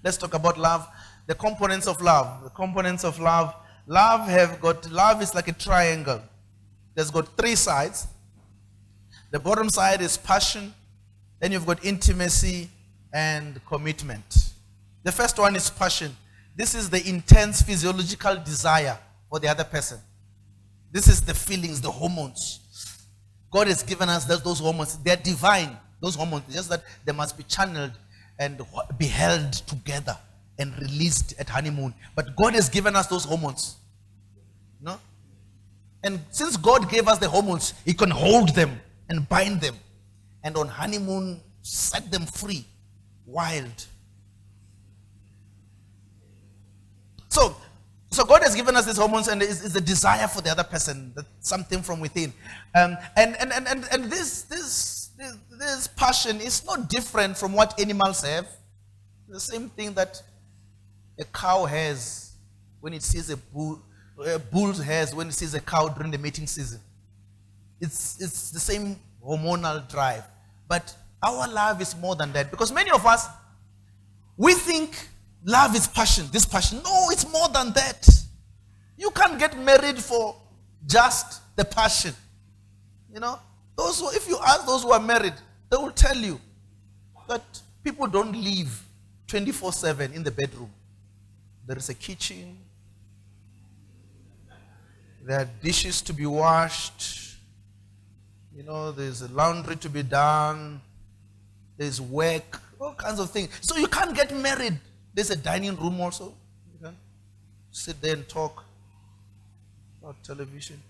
Let's talk about love. The components of love. The components of love. Love is like a triangle. There's got three sides. The bottom side is passion. Then you've got intimacy and commitment. The first one is passion. This is the intense physiological desire for the other person. This is the feelings, the hormones. God has given us those hormones. They're divine, those hormones. Just that they must be channeled and be held together and released at honeymoon. But God has given us those hormones. No? And since God gave us the hormones, He can hold them and bind them. And on honeymoon, set them free. Wild. So God has given us these hormones, and it's a desire for the other person, something from within. And this passion is not different from what animals have. The same thing that a cow has when it sees a bull has when it sees a cow during the mating season. It's the same hormonal drive. But our love is more than that, because many of us, we think love is passion, this passion. No, it's more than that. You can't get married for just the passion. You know, if you ask those who are married, they will tell you that people don't live 24/7 in the bedroom. There is a kitchen. There are dishes to be washed. You know, there's a laundry to be done. There's work, all kinds of things. So you can't get married. There's a dining room also. You can sit there and talk about television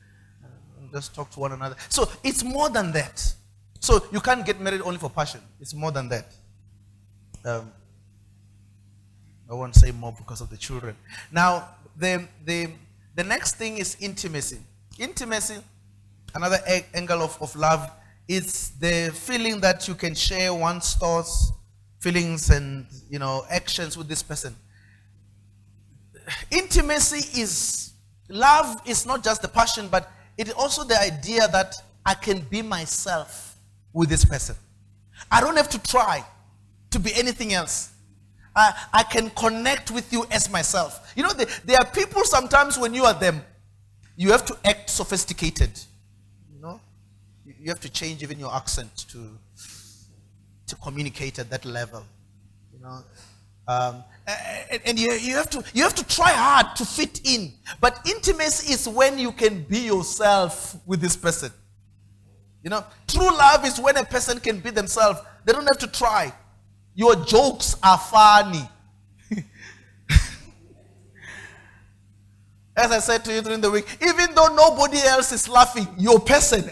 and just talk to one another. So it's more than that. So you can't get married only for passion. It's more than that. I won't say more because of the children. Now, the next thing is intimacy. Intimacy, another angle of love, is the feeling that you can share one's thoughts, feelings, and actions with this person. Intimacy is love. Is not just the passion, but it is also the idea that I can be myself with this person. I don't have to try to be anything else. I can connect with you as myself. You know, there are people sometimes when you are them, you have to act sophisticated. You know, you have to change even your accent to communicate at that level. You know, and you have to try hard to fit in. But intimacy is when you can be yourself with this person. You know, true love is when a person can be themselves. They don't have to try. Your jokes are funny. As I said to you during the week, even though nobody else is laughing, your person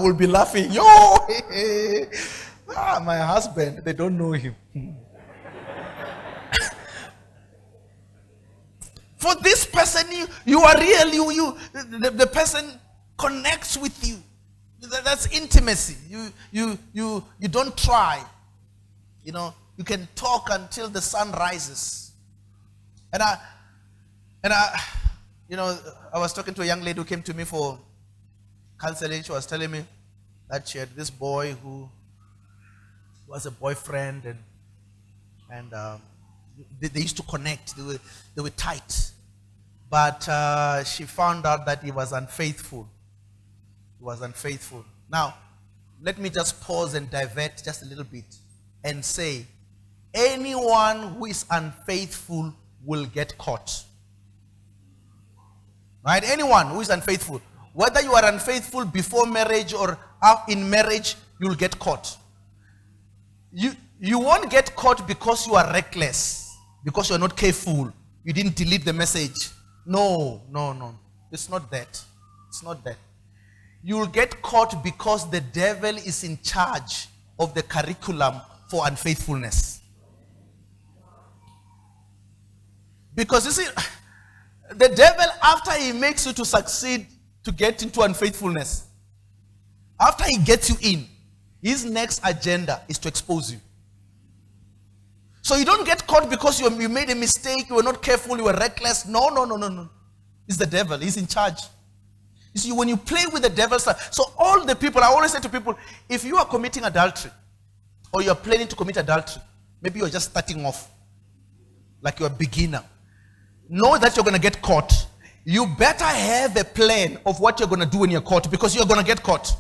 will be laughing. My husband, they don't know him. For this person, you are real. The person connects with you. That's intimacy. You don't try. You know, you can talk until the sun rises. And I was talking to a young lady who came to me for counseling. She was telling me that she had this boy who was a boyfriend, and they used to connect. They were tight. But she found out that he was unfaithful. He was unfaithful. Now, let me just pause and divert just a little bit and say, anyone who is unfaithful will get caught. Right? Anyone who is unfaithful, whether you are unfaithful before marriage or in marriage, you'll get caught. You won't get caught because you are reckless, because you're not careful, you didn't delete the message. No. It's not that. It's not that. You'll get caught because the devil is in charge of the curriculum for unfaithfulness. Because you see, the devil, after he makes you to succeed to get into unfaithfulness, after he gets you in, his next agenda is to expose you. So you don't get caught because you made a mistake, you were not careful, you were reckless. No. It's the devil. He's in charge. You see, when you play with the devil's stuff, so all the people, I always say to people, if you are committing adultery, or you're planning to commit adultery, maybe you're just starting off. like you're a beginner, know that you're going to get caught. You better have a plan of what you're going to do when you're caught, because you're going to get caught.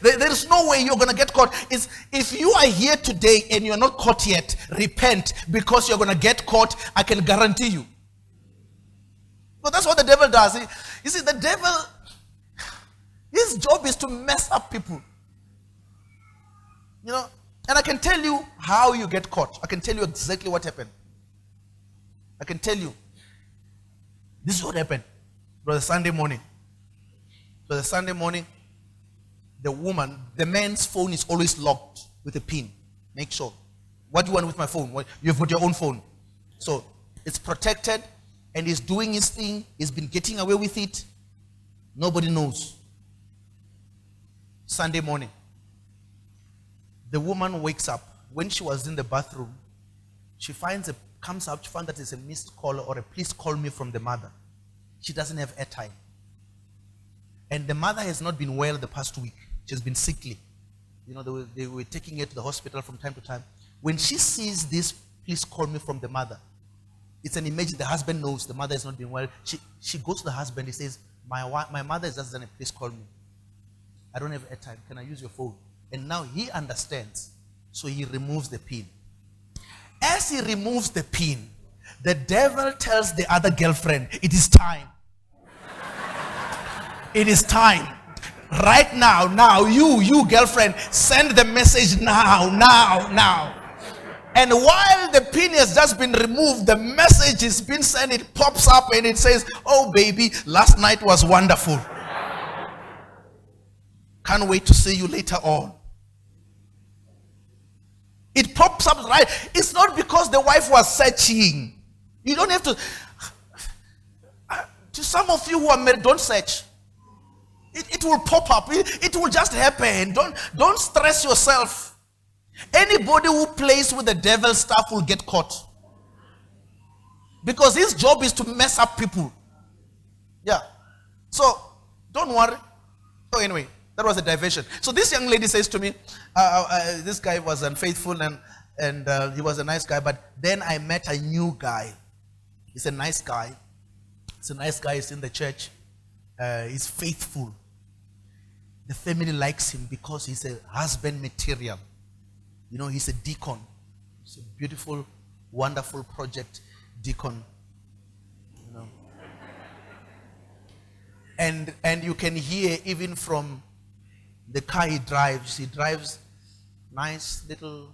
There is no way you're going to get caught. If you are here today and you're not caught yet, repent, because you're going to get caught. I can guarantee you. But that's what the devil does. You see, the devil, his job is to mess up people. You know, and I can tell you how you get caught. I can tell you exactly what happened. I can tell you. This is what happened. It was a Sunday morning. It was a Sunday morning. The man's phone is always locked with a pin. Make sure. What do you want with my phone? You've got your own phone. So it's protected, and he's doing his thing. He's been getting away with it. Nobody knows. Sunday morning. The woman wakes up. When she was in the bathroom, she comes out, she finds that there's a missed call or a please call me from the mother. She doesn't have airtime. And the mother has not been well the past week. She's been sickly. You know, they were taking her to the hospital from time to time. When she sees this, please call me from the mother, it's an image. The husband knows the mother has not been well. She goes to the husband. He says, my mother is just saying, please call me. I don't have airtime. Can I use your phone? And now he understands. So he removes the pin. As he removes the pin, the devil tells the other girlfriend, it is time. It is time. Right now, you girlfriend, send the message now. And while the pin has just been removed, the message is being sent. It pops up and it says, oh baby, last night was wonderful. Can't wait to see you later on. It pops up, right? It's not because the wife was searching. You don't have to. To some of you who are married, don't search. It will pop up. It will just happen. Don't stress yourself. Anybody who plays with the devil's stuff will get caught. Because his job is to mess up people. Yeah. So, don't worry. So anyway, that was a diversion. So this young lady says to me, this guy was unfaithful and he was a nice guy, but then I met a new guy. He's a nice guy. He's a nice guy. He's in the church. He's faithful. The family likes him because he's a husband material. You know, he's a deacon. It's a beautiful, wonderful project deacon. You know. And you can hear even from the car he drives. He drives nice little,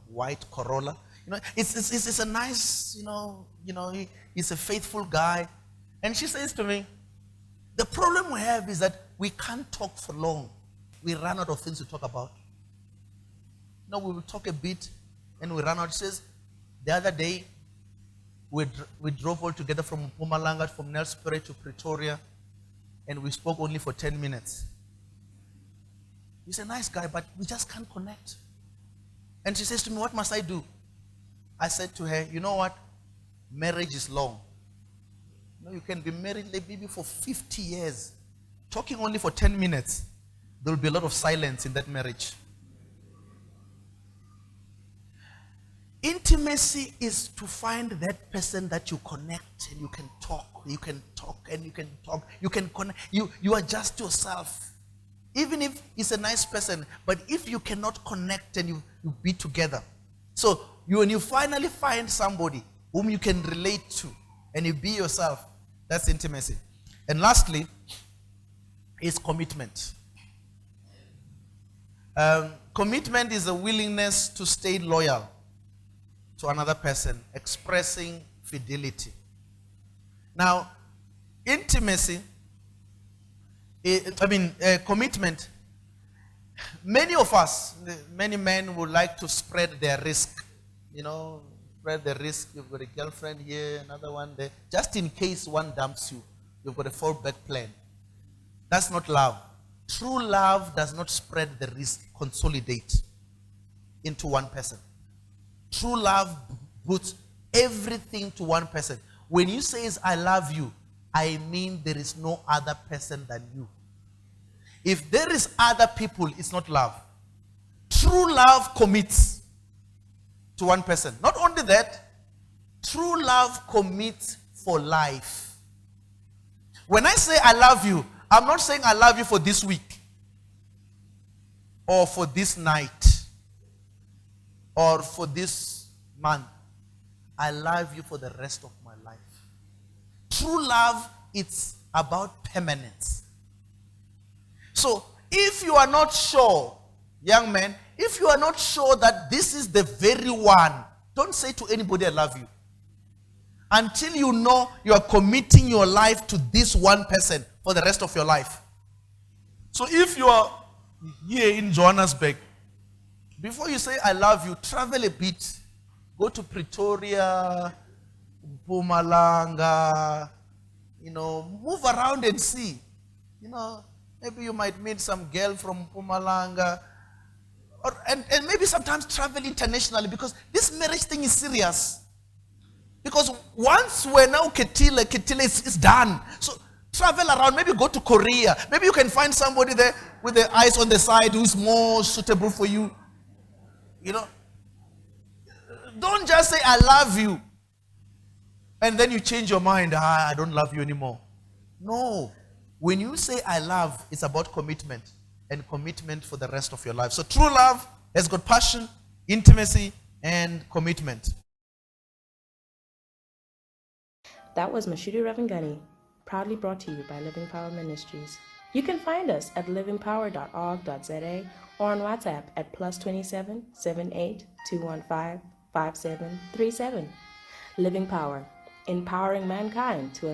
white Corolla. You know, it's a nice, he's a faithful guy. And she says to me, the problem we have is that we can't talk for long. We run out of things to talk about. We will talk a bit and we run out. She says, the other day, we drove all together from Mpumalanga, from Nelspruit to Pretoria, and we spoke only for 10 minutes. He's a nice guy, but we just can't connect. And she says to me, what must I do? I said to her, you know what? Marriage is long. You can be married maybe for 50 years. Talking only for 10 minutes, there will be a lot of silence in that marriage. Intimacy is to find that person that you connect and you can talk and you can talk. You can connect. You adjust yourself. Even if it's a nice person, but if you cannot connect and you be together. So when you finally find somebody whom you can relate to and you be yourself, that's intimacy. And lastly, is commitment. Commitment is a willingness to stay loyal to another person, expressing fidelity. Now, intimacy, commitment, many of us, many men would like to spread their risk. Spread the risk. You've got a girlfriend here, another one there. Just in case one dumps you, you've got a fallback plan. That's not love. True love does not spread the risk, consolidate into one person. True love puts everything to one person. When you say, I love you, I mean there is no other person than you. If there is other people, it's not love. True love commits. to one person. Not only that, true love commits for life. When I say I love you, I'm not saying I love you for this week or for this night or for this month. I love you for the rest of my life. True love, it's about permanence. So, if you are not sure, young man, if you are not sure that this is the very one, don't say to anybody, I love you. Until you know you are committing your life to this one person for the rest of your life. So if you are here in Johannesburg, before you say I love you, travel a bit. Go to Pretoria, Mpumalanga, move around and see. Maybe you might meet some girl from Mpumalanga. And maybe sometimes travel internationally, because this marriage thing is serious. Because once we're now Ketile is done. So travel around, maybe go to Korea. Maybe you can find somebody there with the eyes on the side who's more suitable for you. Don't just say, I love you. And then you change your mind, I don't love you anymore. No. When you say I love, it's about commitment. And commitment for the rest of your life. So true love has got passion, intimacy, and commitment. That was Mashudu Ravhengani, proudly brought to you by Living Power Ministries. You can find us at livingpower.org.za or on WhatsApp at +27 78 215 5737. Living Power, empowering mankind to